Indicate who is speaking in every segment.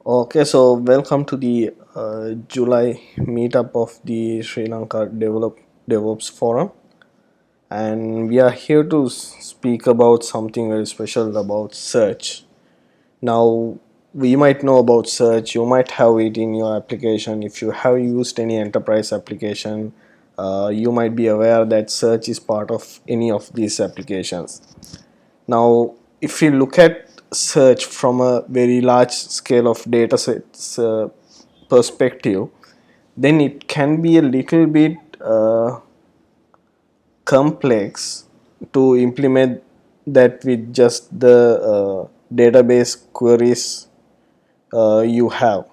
Speaker 1: Okay, so welcome to the July meetup of the Sri Lanka DevOps Forum, and we are here to speak about something very special about search. Now, we might know about search, you might have it in your application. If you have used any enterprise application, you might be aware that search is part of any of these applications. Now, if you look at search from a very large scale of data sets perspective, then it can be a little bit complex to implement that with just the database queries you have.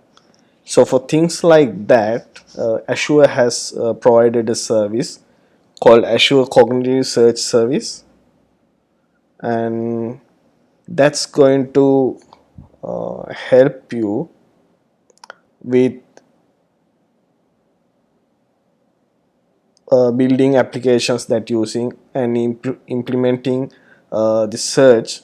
Speaker 1: So for things like that, Azure has provided a service called Azure Cognitive Search Service, and that's going to help you with building applications that using and implementing the search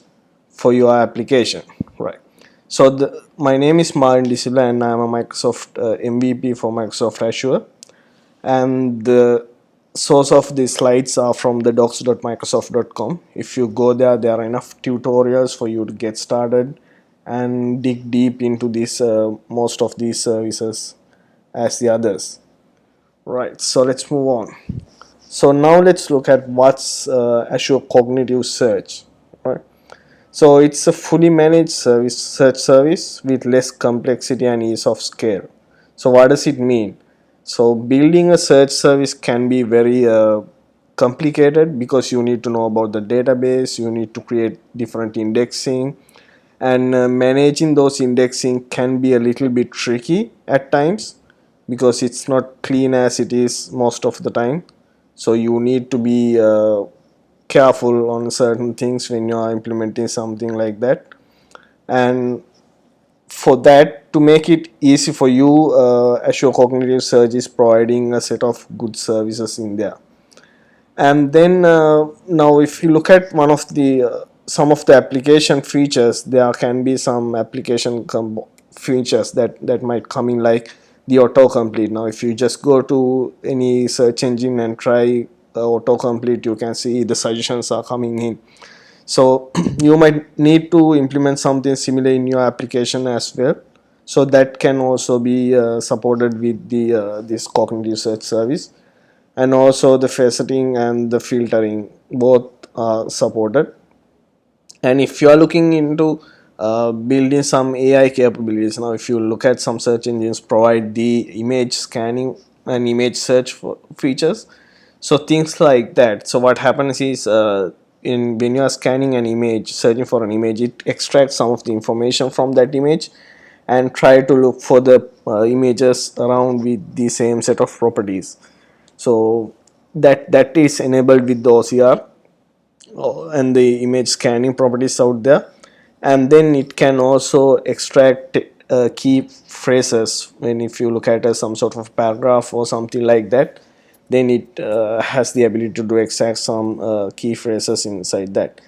Speaker 1: for your application, right? So my name is Marin Disila and I am a Microsoft MVP for Microsoft Azure, and the source of these slides are from the docs.microsoft.com. If you go there, there are enough tutorials for you to get started and dig deep into this most of these services as the others. Right, so let's move on. So now let's look at what's Azure Cognitive Search. Right. So it's a fully managed search service with less complexity and ease of scale. So what does it mean? So building a search service can be very complicated because you need to know about the database, you need to create different indexing, and managing those indexing can be a little bit tricky at times because it's not clean as it is most of the time. So you need to be careful on certain things when you are implementing something like that, and for that, to make it easy for you, Azure Cognitive Search is providing a set of good services in there. And then now if you look at one of the some of the application features, there can be some application features that might come in, like the autocomplete. Now if you just go to any search engine and try autocomplete, you can see the suggestions are coming in. So you might need to implement something similar in your application as well, so that can also be supported with the this cognitive search service. And also the faceting and the filtering both are supported. And if you are looking into building some AI capabilities, now if you look at some search engines provide the image scanning and image search for features, so things like that. So what happens is in when you are scanning an image, searching for an image, it extracts some of the information from that image and try to look for the images around with the same set of properties. So that is enabled with the OCR and the image scanning properties out there. And then it can also extract key phrases. When if you look at some sort of paragraph or something like that, then it has the ability to extract some key phrases inside that.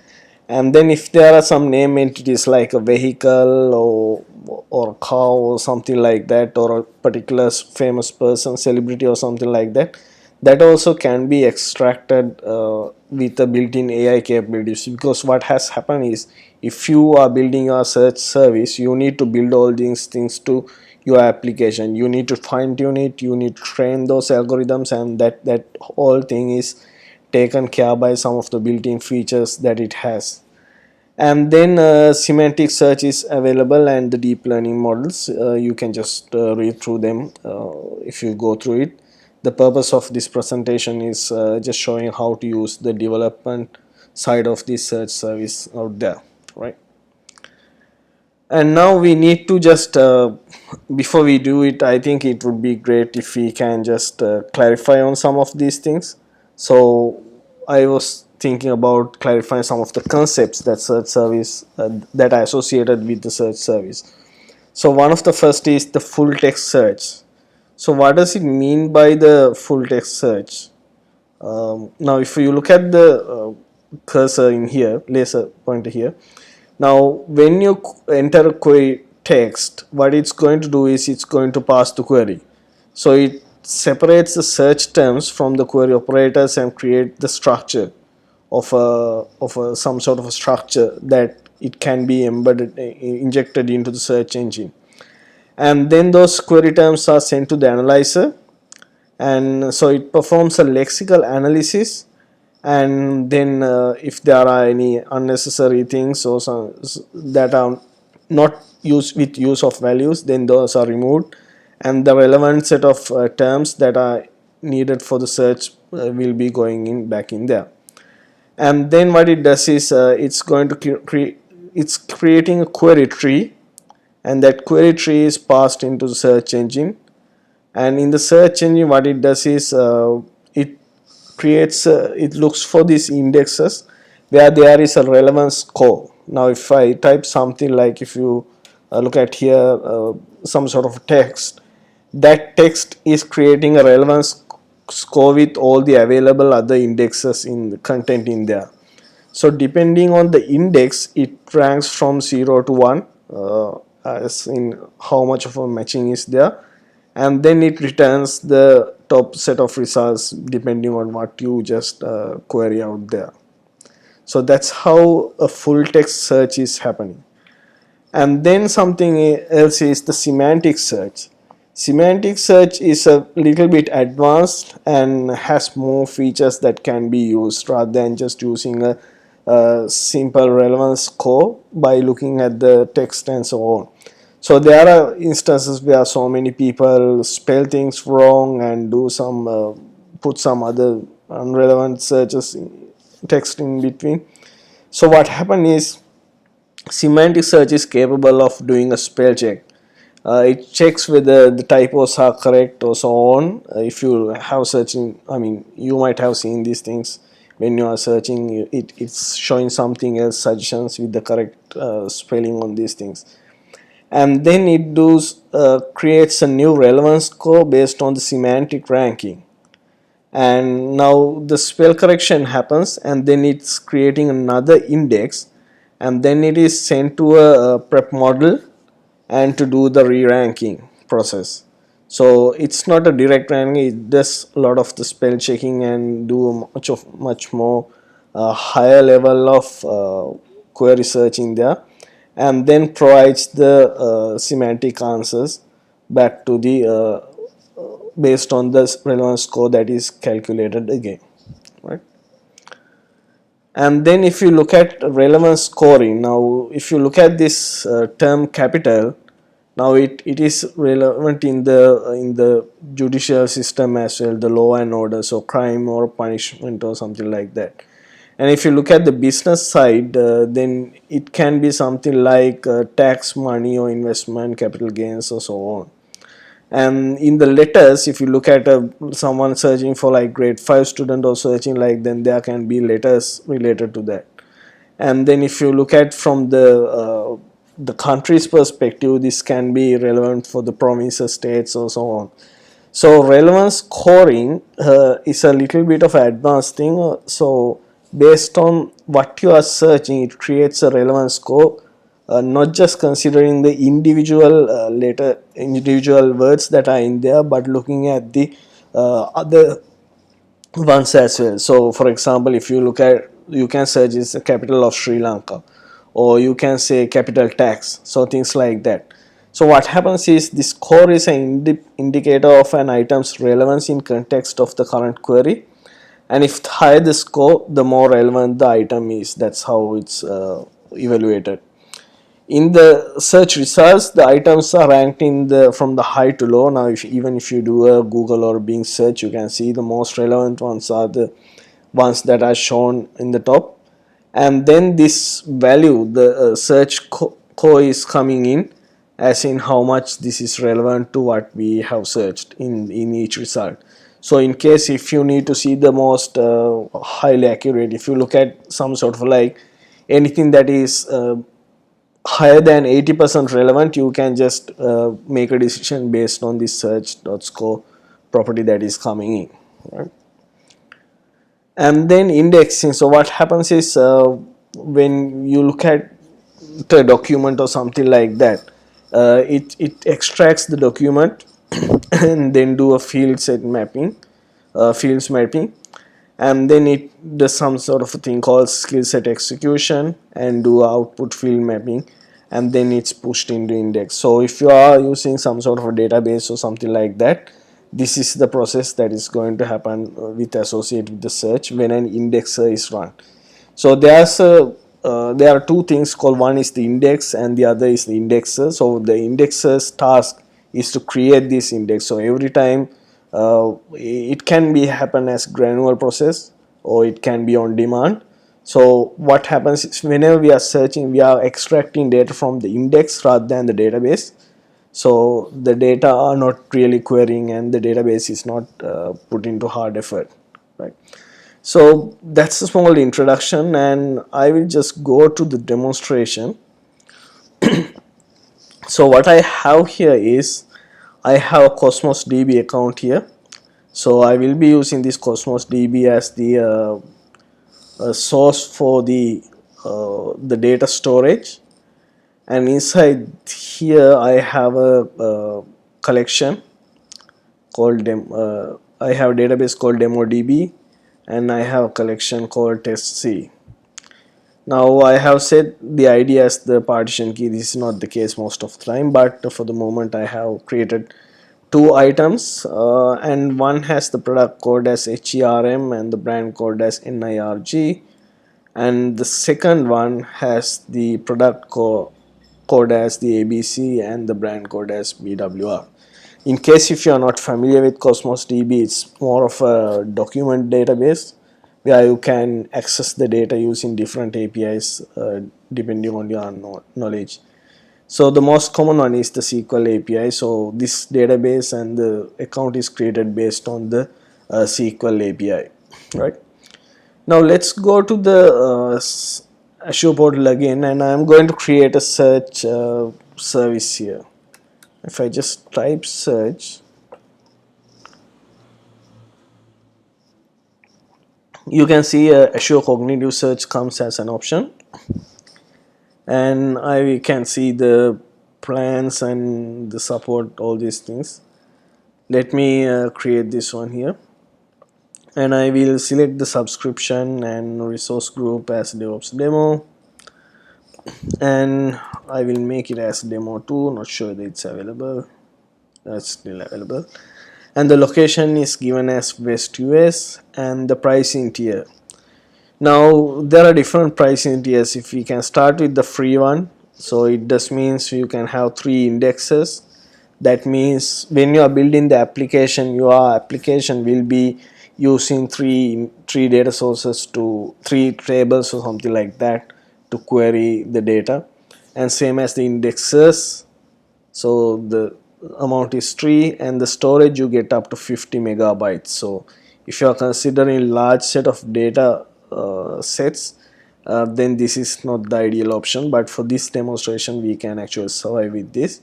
Speaker 1: And then if there are some name entities like a vehicle or cow or something like that, or a particular famous person, celebrity or something like that, that also can be extracted with the built-in AI capabilities. Because what has happened is, if you are building a search service, you need to build all these things to your application. You need to fine-tune it, you need to train those algorithms, and that whole thing is taken care by some of the built-in features that it has. And then semantic search is available, and the deep learning models, you can just read through them if you go through it. The purpose of this presentation is just showing how to use the development side of this search service out there, right? And now we need to just before we do it, I think it would be great if we can just clarify on some of these things. So I was thinking about clarifying some of the concepts that search service that I associated with the search service. So one of the first is the full text search. So what does it mean by the full text search? Now if you look at the cursor in here, laser pointer here, now when you enter a query text, what it's going to do is it's going to pass the query. So it separates the search terms from the query operators and create the structure of some sort of a structure that it can be embedded, injected into the search engine. And then those query terms are sent to the analyzer, and so it performs a lexical analysis, and then if there are any unnecessary things or some that are not used with use of values, then those are removed, and the relevant set of terms that are needed for the search will be going in back in there. And then what it does is it's going to it's creating a query tree, and that query tree is passed into the search engine. And in the search engine, what it does is it creates it looks for these indexes where there is a relevance score. Now if I type something like, if you look at here, some sort of text, that text is creating a relevance score with all the available other indexes in the content in there. So depending on the index, it ranks from 0 to 1, as in how much of a matching is there, and then it returns the top set of results depending on what you just query out there. So that's how a full text search is happening. And then something else is the semantic search. Semantic search is a little bit advanced and has more features that can be used rather than just using a simple relevance score by looking at the text and so on. So there are instances where so many people spell things wrong and do some put some other irrelevant searches text in between. So what happens is, semantic search is capable of doing a spell check. It checks whether the typos are correct or so on. If you have searching, I mean, you might have seen these things when you are searching. It's showing something else, suggestions with the correct spelling on these things. And then it creates a new relevance score based on the semantic ranking. And now the spell correction happens, and then it's creating another index, and then it is sent to a prep model and to do the re-ranking process. So it's not a direct ranking, it does a lot of the spell checking and do much more higher level of query searching there, and then provides the semantic answers back to the based on the relevance score that is calculated again, right? And then if you look at relevance scoring, now if you look at this term capital, now it is relevant in the judicial system as well, the law and order, so crime or punishment or something like that. And if you look at the business side, then it can be something like tax, money or investment, capital gains or so on. And in the letters, if you look at someone searching for like grade 5 student or searching like, then there can be letters related to that. And then if you look at from the country's perspective, this can be relevant for the provinces, states or so on. So relevance scoring is a little bit of an advanced thing. So based on what you are searching, it creates a relevance score, not just considering the individual words that are in there, but looking at the other ones as well. So for example, if you look at, you can search is the capital of Sri Lanka, or you can say capital tax, so things like that. So what happens is, this score is an indicator of an item's relevance in context of the current query, and if higher the score, the more relevant the item is. That's how it's evaluated. In the search results, the items are ranked from the high to low. Now even if you do a Google or Bing search, you can see the most relevant ones are the ones that are shown in the top, and then this value, the search core is coming in, as in how much this is relevant to what we have searched in each result. So in case if you need to see the most highly accurate, if you look at some sort of like anything that is higher than 80% relevant, you can just make a decision based on this search.score property that is coming in, right? And then indexing. So what happens is, when you look at the document or something like that, it extracts the document and then do a fields mapping, and then it does some sort of a thing called skill set execution and do output field mapping, and then it's pushed into index. So if you are using some sort of a database or something like that, this is the process that is going to happen with associated with the search when an indexer is run. So there are two things called, one is the index and the other is the indexer. So the indexer's task is to create this index. So every time it can be happen as granular process or it can be on demand. So what happens is whenever we are searching, we are extracting data from the index rather than the database. So the data are not really querying and the database is not put into hard effort, right? So that's a small introduction, and I will just go to the demonstration. So what I have here is I have a Cosmos DB account here. So I will be using this Cosmos DB as the source for the data storage, and inside here I have a collection called I have a database called DemoDB, and I have a collection called testc. Now I have set the ID as the partition key. This is not the case most of the time, but for the moment I have created two items, and one has the product code as HERM and the brand code as NIRG, and the second one has the product code as the ABC and the brand code as BWR. In case if you are not familiar with Cosmos DB, it's more of a document database where you can access the data using different APIs depending on your knowledge. So the most common one is the SQL API. So this database and the account is created based on the SQL API, right? Now let's go to the Azure portal again, and I'm going to create a search service here. If I just type search, you can see Azure Cognitive Search comes as an option, and I can see the plans and the support, all these things. Let me create this one here, and I will select the subscription and resource group as DevOps demo, and I will make it as demo 2. Not sure that it's available. That's still available, and the location is given as West US, and the pricing tier. Now there are different pricing tiers. If we can start with the free one, so it just means you can have 3 indexes. That means when you are building the application, your application will be using three data sources to 3 tables or something like that to query the data, and same as the indexes. So the amount is 3, and the storage you get up to 50 megabytes. So if you are considering large set of data sets, then this is not the ideal option, but for this demonstration we can actually survive with this.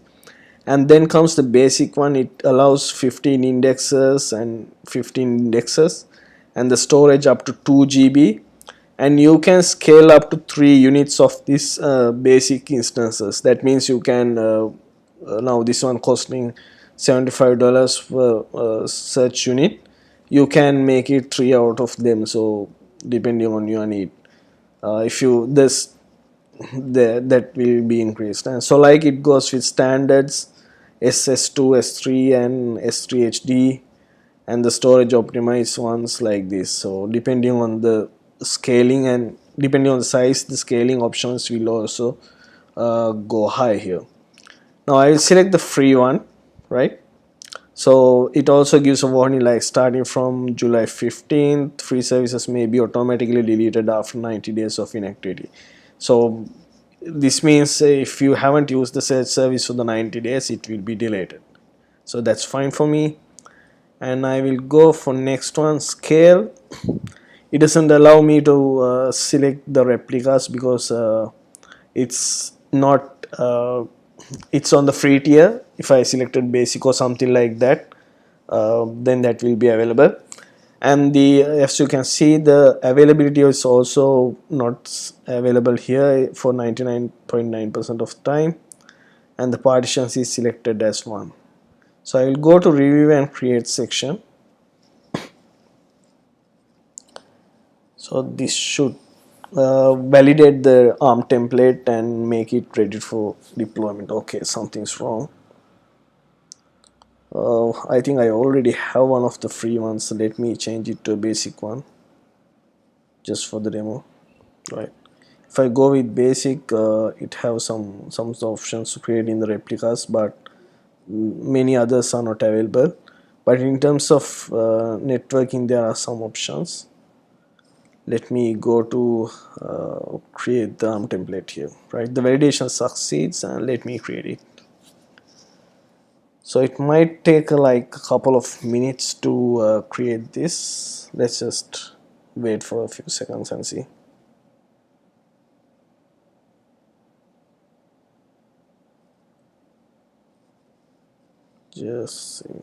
Speaker 1: And then comes the basic one. It allows 15 indexes and 15 indexes, and the storage up to 2 GB, and you can scale up to 3 units of this basic instances. That means you can now this one costing $75 per search unit, you can make it 3 out of them, so depending on your need. If you this that will be increased, and so like it goes with standards SS2, S3 and S3 HD, and the storage optimized ones like this. So depending on the scaling and depending on the size, the scaling options will also go high here. Now I will select the free one, right? So it also gives a warning like starting from July 15th, free services may be automatically deleted after 90 days of inactivity. So this means if you haven't used the search service for the 90 days, it will be deleted. So that's fine for me. And I will go for next one, scale. It doesn't allow me to select the replicas because it's not it's on the free tier. If I selected basic or something like that, then that will be available. And the as you can see, the availability is also not available here for 99.9% of time. and the partitions is selected as 1. So I will go to review and create section. So this should validate the ARM template and make it ready for deployment. Okay, something's wrong. I think I already have one of the free ones, so let me change it to a basic one just for the demo. Right, if I go with basic, it has some options to create in the replicas, but many others are not available. But in terms of networking, there are some options. Let me go to create the ARM template here. Right, the validation succeeds, and let me create it. So it might take like a couple of minutes to create this. Let's just wait for a few seconds and see. Just see.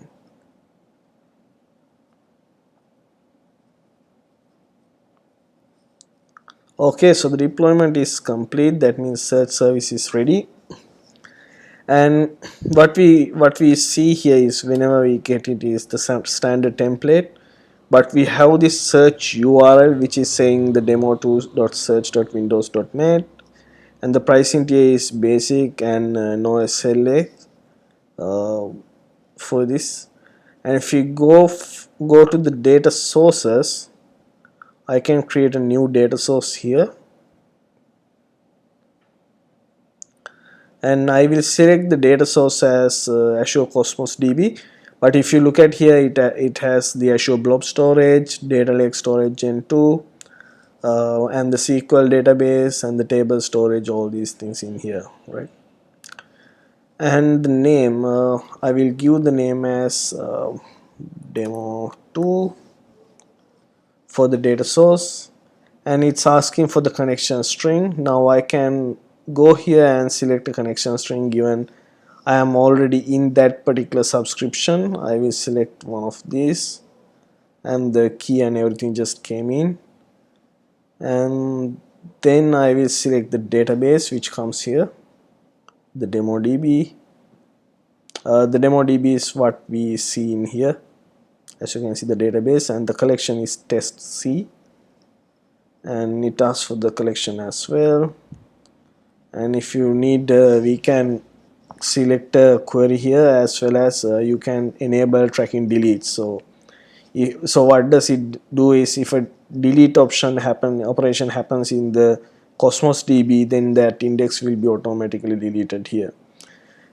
Speaker 1: Okay, so the deployment is complete. That means search service is ready. And what we see here is whenever we get it is the standard template, but we have this search URL which is saying the demo2.search.windows.net, and the pricing tier is basic and no SLA for this. And if we go to the data sources, I can create a new data source here, and I will select the data source as Azure Cosmos DB. But if you look at here, it has the Azure Blob Storage, Data Lake Storage Gen 2, and the SQL database and the table storage, all these things in here, right? And the name, I will give the name as demo2 for the data source, and it's asking for the connection string. Now I can go here and select a connection string given I am already in that particular subscription. I will select one of these, and the key and everything just came in, and then I will select the database which comes here, the demo DB. The demo DB is what we see in here. As you can see, the database, and the collection is test C, and it asks for the collection as well. And if you need, we can select a query here, as well as you can enable tracking delete. So what does it do is, if a delete operation happens in the Cosmos DB, then that index will be automatically deleted here.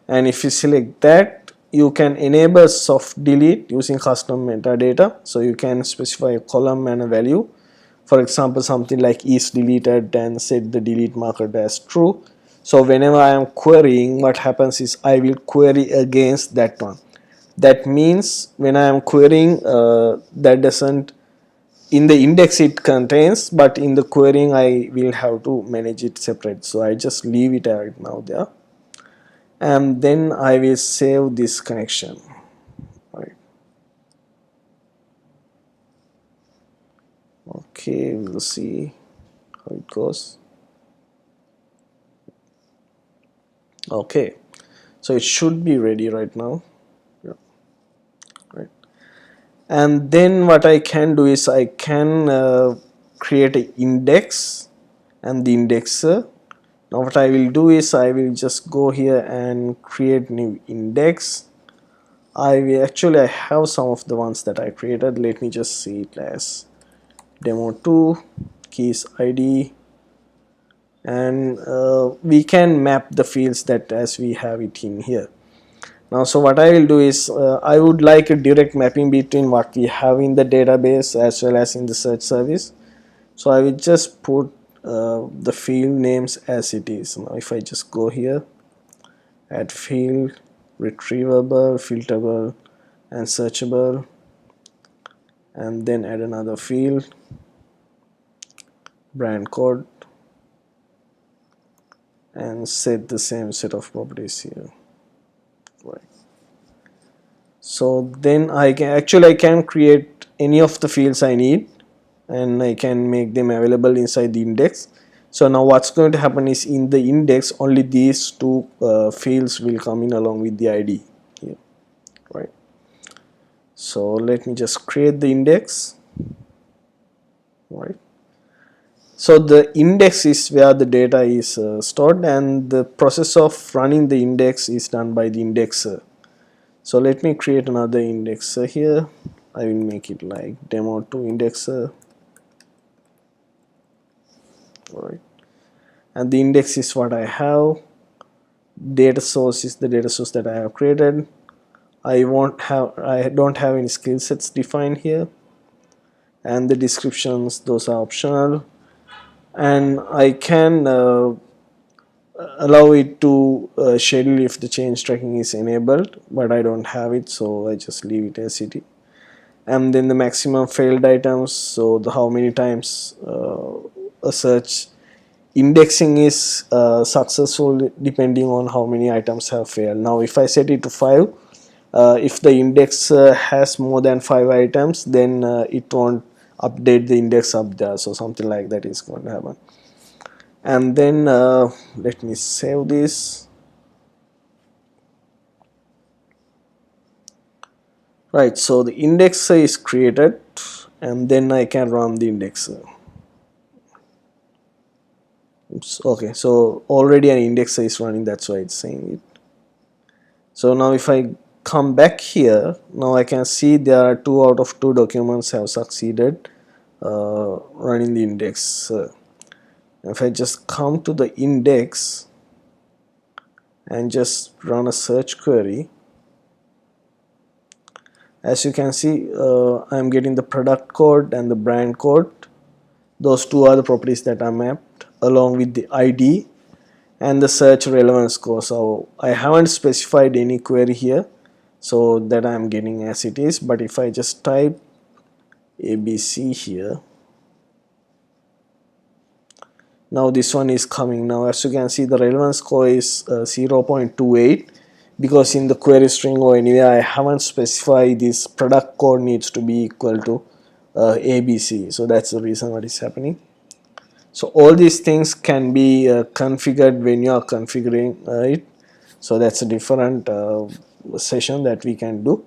Speaker 1: And if you select that, you can enable soft delete using custom metadata. So you can specify a column and a value. For example, something like is deleted, and set the delete marker as true. So whenever I am querying, what happens is I will query against that one. That means when I am querying, that doesn't, in the index it contains, but in the querying I will have to manage it separate. So I just leave it right now there, and then I will save this connection. Right. Okay, we'll see how it goes. Okay, so it should be ready right now. Yeah. Right. And then what I can do is I can create an index and the indexer. Now what I will do is I will just go here and create new index. I have some of the ones that I created. Let me just see it as demo2 keys ID, and we can map the fields that as we have it in here. Now, so what I will do is I would like a direct mapping between what we have in the database as well as in the search service. So I will just put the field names as it is. Now if I just go here, add field, retrievable, filterable, and searchable, and then add another field, brand code, and set the same set of properties here. Right. So then I can create any of the fields I need, and I can make them available inside the index. So now what's going to happen is in the index only these two fields will come in along with the ID here, right? So let me just create the index, right? So the index is where the data is stored, and the process of running the index is done by the indexer. So let me create another indexer here. I will make it like demo2 indexer, right? And the index is what I have. Data source is the data source that I have created. I don't have any skill sets defined here, and the descriptions, those are optional, and I can allow it to schedule if the change tracking is enabled, but I don't have it, so I just leave it as it is. And then the maximum failed items, so how many times a search indexing is successful depending on how many items have failed. Now if I set it to 5, if the index has more than 5 items, then it won't update the index up there, so something like that is going to happen. And then let me save this. Right, so the indexer is created, and then I can run the indexer. Oops, okay, so already an indexer is running, that's why it's saying it. So now if I come back here, now I can see there are 2 out of 2 documents have succeeded running the index. If I just come to the index and just run a search query, as you can see, I'm getting the product code and the brand code. Those 2 are the properties that are mapped along with the ID and the search relevance score. So I haven't specified any query here, so that I'm getting as it is. But if I just type ABC here, now this one is coming. Now as you can see, the relevance score is 0.28, because in the query string or anywhere I haven't specified this product code needs to be equal to ABC. So that's the reason what is happening. So all these things can be configured when you are configuring it. So that's a different session that we can do.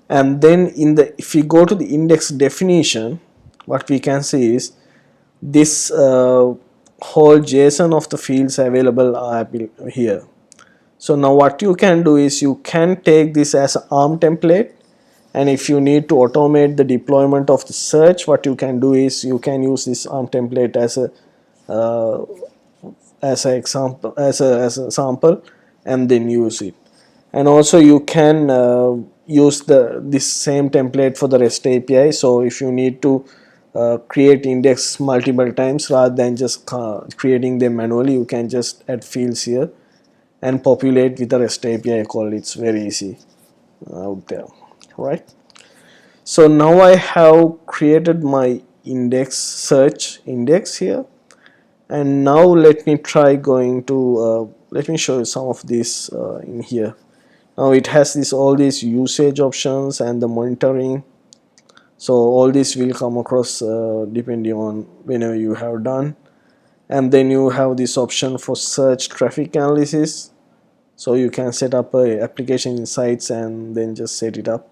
Speaker 1: And then if we go to the index definition, what we can see is this whole JSON of the fields available are here. So now what you can do is you can take this as an ARM template, and if you need to automate the deployment of the search, what you can do is you can use this ARM template as a example, as a sample, and then use it. And also you can use this same template for the REST API. So if you need to create index multiple times rather than just creating them manually, you can just add fields here and populate with the REST API call. It's very easy out there, right? So now I have created my index search index here, and now let me try going to let me show you some of this in here. Now it has all these usage options and the monitoring. So all this will come across depending on whenever you have done. And then you have this option for search traffic analysis. So you can set up a application insights and then just set it up.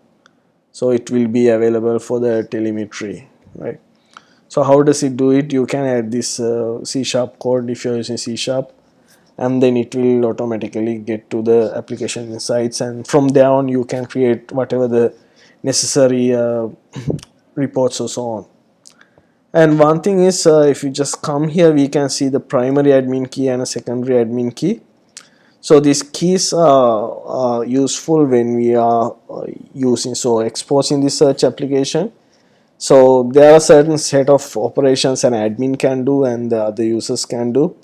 Speaker 1: So it will be available for the telemetry, right? So how does it do it? You can add this C# code if you're using C#, and then it will automatically get to the application insights, and from there on you can create whatever the necessary reports or so on. And one thing is, if you just come here, we can see the primary admin key and a secondary admin key. So these keys are useful when we are exposing the search application. So there are certain set of operations an admin can do and the other users can do.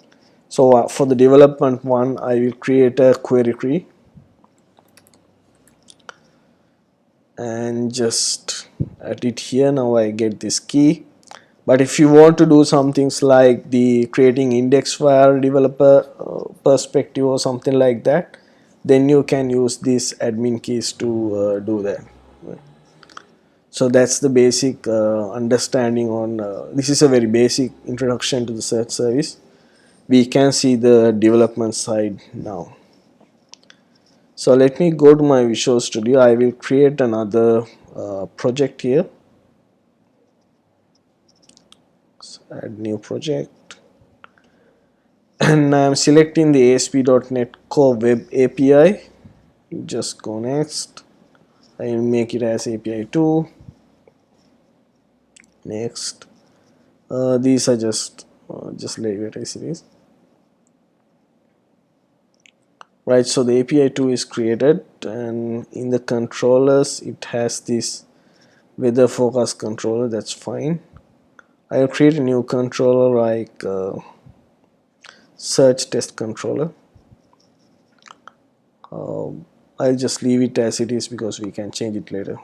Speaker 1: So for the development one, I will create a query tree and just add it here. Now I get this key. But if you want to do some things like the creating index file developer perspective or something like that, then you can use these admin keys to do that. So that's the basic understanding on this is a very basic introduction to the search service. we can see the development side now. So let me go to my Visual Studio. I will create another project here. So add new project, and I am selecting the ASP.NET Core Web API. Just go next. I will make it as API 2. Next. These are just legacy series. Right, so the API 2 is created, and in the controllers it has this weather forecast controller. That's fine. I'll create a new controller like search test controller. I'll just leave it as it is because we can change it later.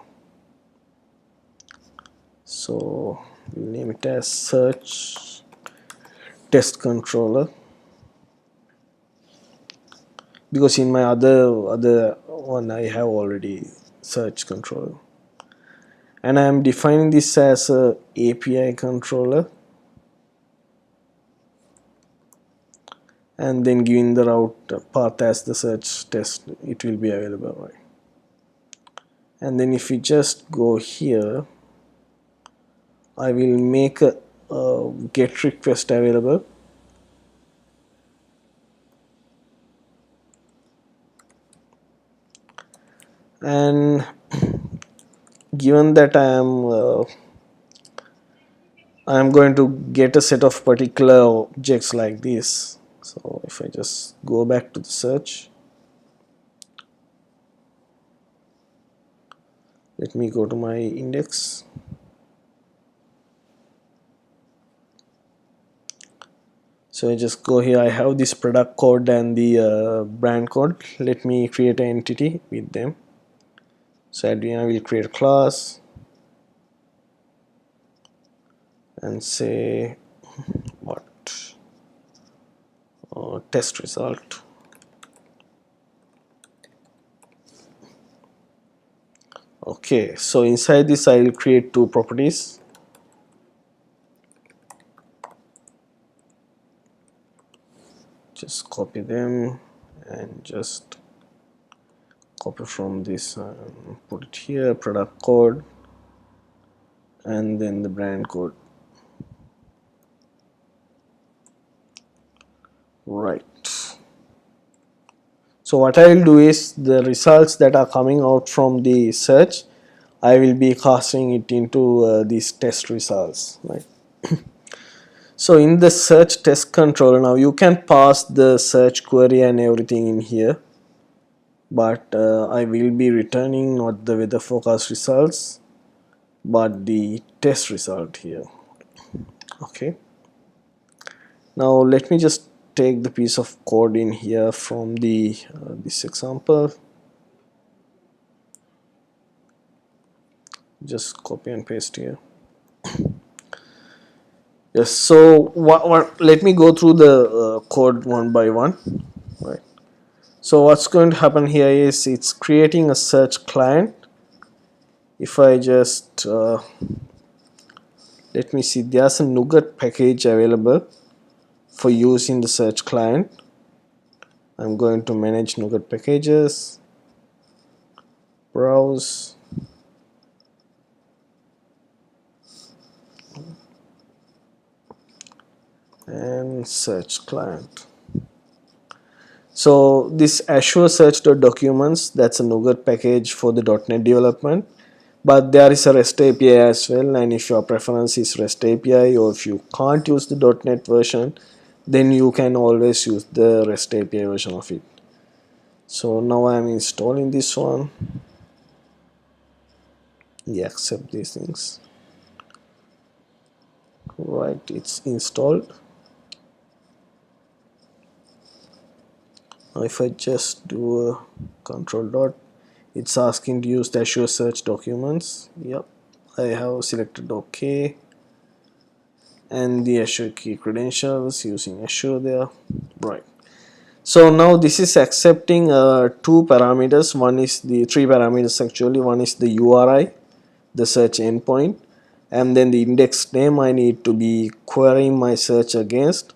Speaker 1: So we'll name it as search test controller, because in my other one I have already search controller, and I am defining this as a API controller, and then giving the route path as the search test. It will be available, right? And then if we just go here, I will make a get request available, and given that I am going to get a set of particular objects like this. So if I just go back to the search, let me go to my index. So I just go here. I have this product code and the brand code. Let me create an entity with them. So I will create a class and say what test result. Okay, so inside this I will create two properties. Just copy them and just copy from this and put it here, product code, and then the brand code. Right. So what I will do is the results that are coming out from the search, I will be casting it into these test results, right? So in the search test controller, now you can pass the search query and everything in here, but I will be returning not the weather forecast results but the test result here. Okay, now let me just take the piece of code in here from the this example. Just copy and paste here. Yes, so let me go through the code one by one, right? So what's going to happen here is it's creating a search client. If I just let me see, there's a NuGet package available for use in the search client. I'm going to manage NuGet packages, browse, and search client. So this Azure Search.documents, that's a NuGet package for the .NET development, but there is a REST API as well, and if your preference is REST API, or if you can't use the .NET version, then you can always use the REST API version of it. So now I am installing this one. Yeah, accept these things. Right, it's installed. Now if I just do a control dot, it's asking to use the Azure Search documents. Yep, I have selected OK, and the Azure key credentials using Azure there. Right, so now this is accepting two parameters. One is the three parameters actually. One is the URI, the search endpoint, and then the index name I need to be querying my search against,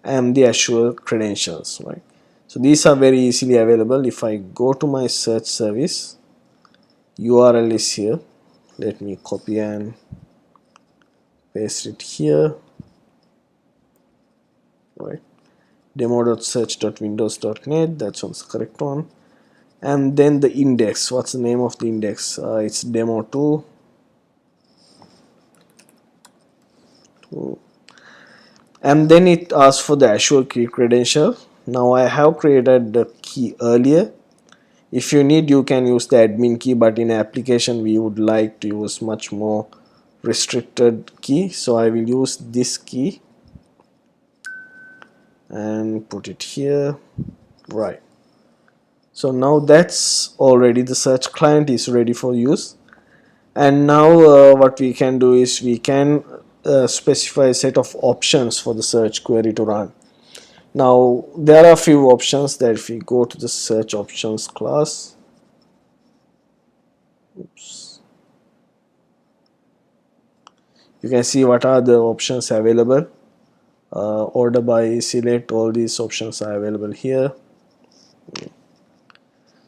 Speaker 1: and the Azure credentials, right? So these are very easily available. If I go to my search service, URL is here. Let me copy and paste it here, right? demo.search.windows.net, that's the correct one. And then the index, what's the name of the index? It's demo2. And then it asks for the Azure key credential. Now I have created the key earlier. If you need, you can use the admin key, but in application we would like to use much more restricted key, so I will use this key and put it here, right? So now that's already, the search client is ready for use. And now what we can do is we can specify a set of options for the search query to run. Now there are a few options that if we go to the search options class, oops, you can see what are the options available. Order by, select, all these options are available here.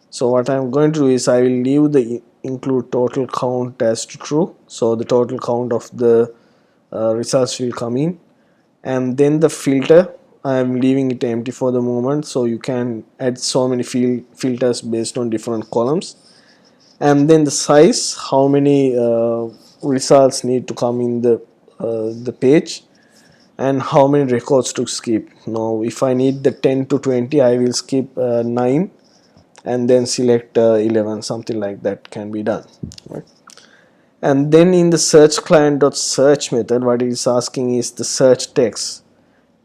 Speaker 1: So what I'm going to do is I will leave the include total count as to true, so the total count of the results will come in. And then the filter, I am leaving it empty for the moment, so you can add so many filters based on different columns. And then the size, how many results need to come in the page, and how many records to skip. Now if I need the 10 to 20, I will skip 9 and then select 11, something like that can be done, right? And then in the search client.search method, what it is asking is the search text,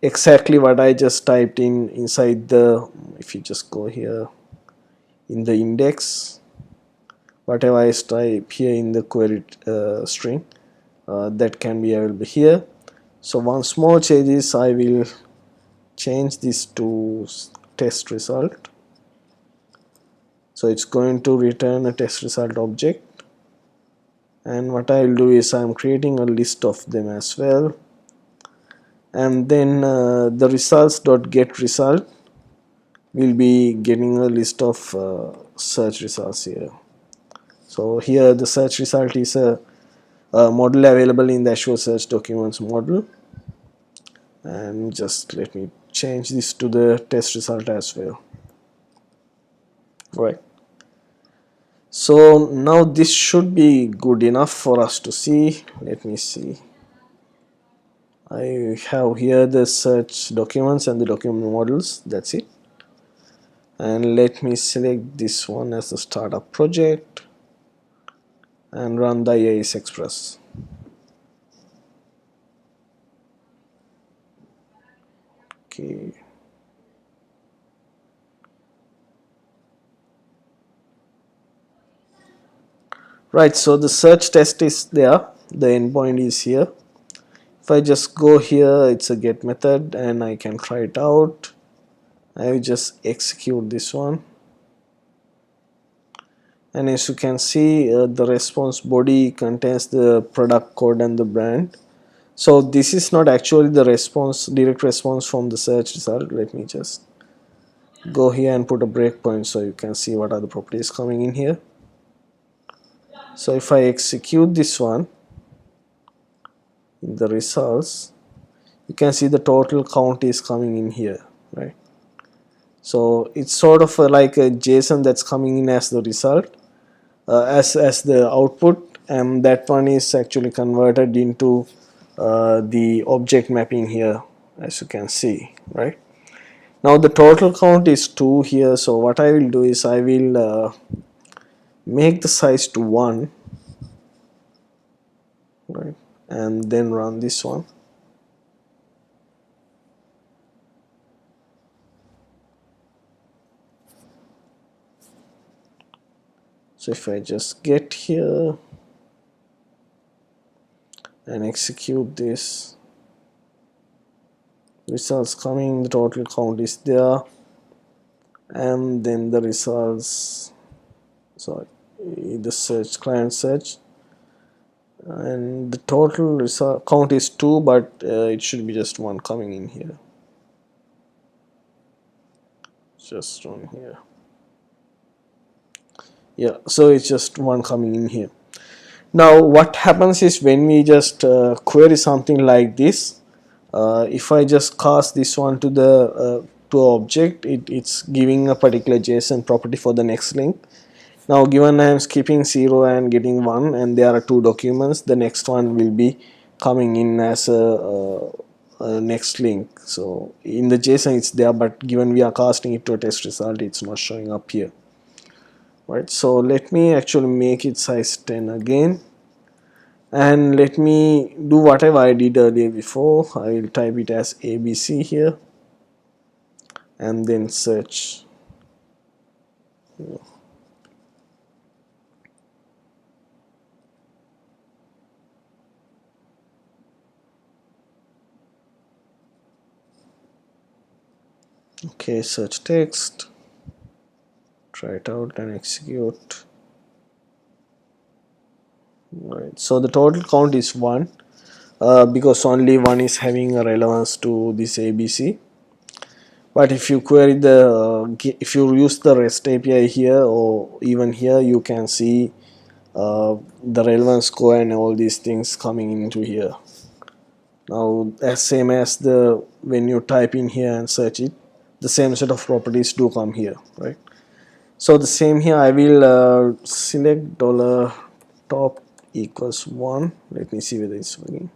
Speaker 1: exactly what I just typed in inside the, if you just go here in the index, whatever I type here in the query string, that can be available here. So one small change is I will change this to test result. So it's going to return a test result object, and what I will do is I'm creating a list of them as well. And then the results.getResult will be getting a list of search results here. So here the search result is a model available in the Azure Search Documents model, and just let me change this to the test result as well, right? So now this should be good enough for us to see. Let me see, I have here the search documents and the document models, that's it. And let me select this one as the startup project and run the AIS Express. Okay. Right, so the search test is there, the endpoint is here. If I just go here, it's a get method and I can try it out. I will just execute this one, and as you can see the response body contains the product code and the brand. So this is not actually the response, direct response from the search result. Let me just go here and put a breakpoint so you can see what are the properties coming in here. So if I execute this one in the results, you can see the total count is coming in here, right? So it's sort of like a JSON that's coming in as the result, as the output, and that one is actually converted into the object mapping here, as you can see, right? Now the total count is 2 here, so what I will do is I will make the size to 1, right, and then run this one. So if I just get here and execute this, results coming, the total count is there, and then the results, sorry, the search client search, and the total result count is 2, but it should be just 1 coming in here. just on here. Yeah, so it's just one coming in here. Now what happens is when we just query something like this, if I just cast this one to the object, it's giving a particular JSON property for the next link. Now given I am skipping 0 and getting 1 and there are two documents, the next one will be coming in as a next link. So in the JSON it's there, but given we are casting it to a test result, it's not showing up here. Right, so let me actually make it size 10 again, and let me do whatever I did earlier before. I will type it as ABC here and then search. Okay, search text, try it out and execute. Right, so the total count is 1 because only one is having a relevance to this ABC. But if you query if you use the REST API here or even here, you can see the relevance score and all these things coming into here. Now as same as the when you type in here and search it, the same set of properties do come here, right? So the same here, I will select $top equals 1. Let me see whether it's working.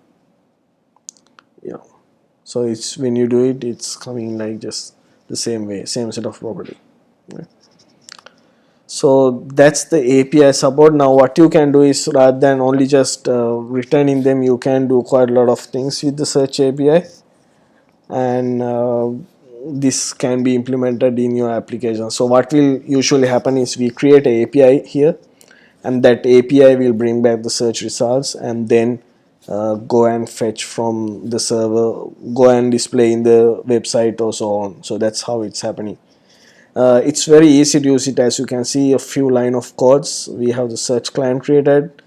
Speaker 1: Yeah, so it's when you do it, it's coming like just the same way, same set of property, right? So that's the API support. Now what you can do is, rather than only just returning them, you can do quite a lot of things with the search API, and this can be implemented in your application. So what will usually happen is we create a API here, and that API will bring back the search results and then go and fetch from the server, go and display in the website or so on. So that's how it's happening. It's very easy to use it. As you can see, a few line of codes. We have the search client created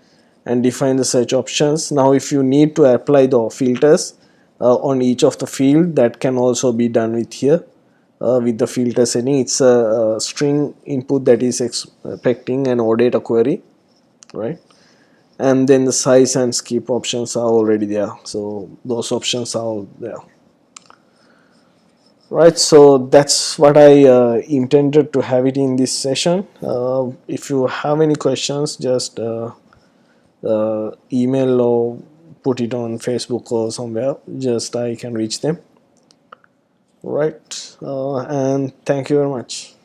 Speaker 1: and define the search options. Now if you need to apply the filters on each of the field, that can also be done with here with the filter setting. It's a string input that is expecting an OData query, right? And then the size and skip options are already there, so those options are all there. Right, so that's what I intended to have it in this session. If you have any questions, just email or put it on Facebook or somewhere, just I can reach them. Right, and thank you very much.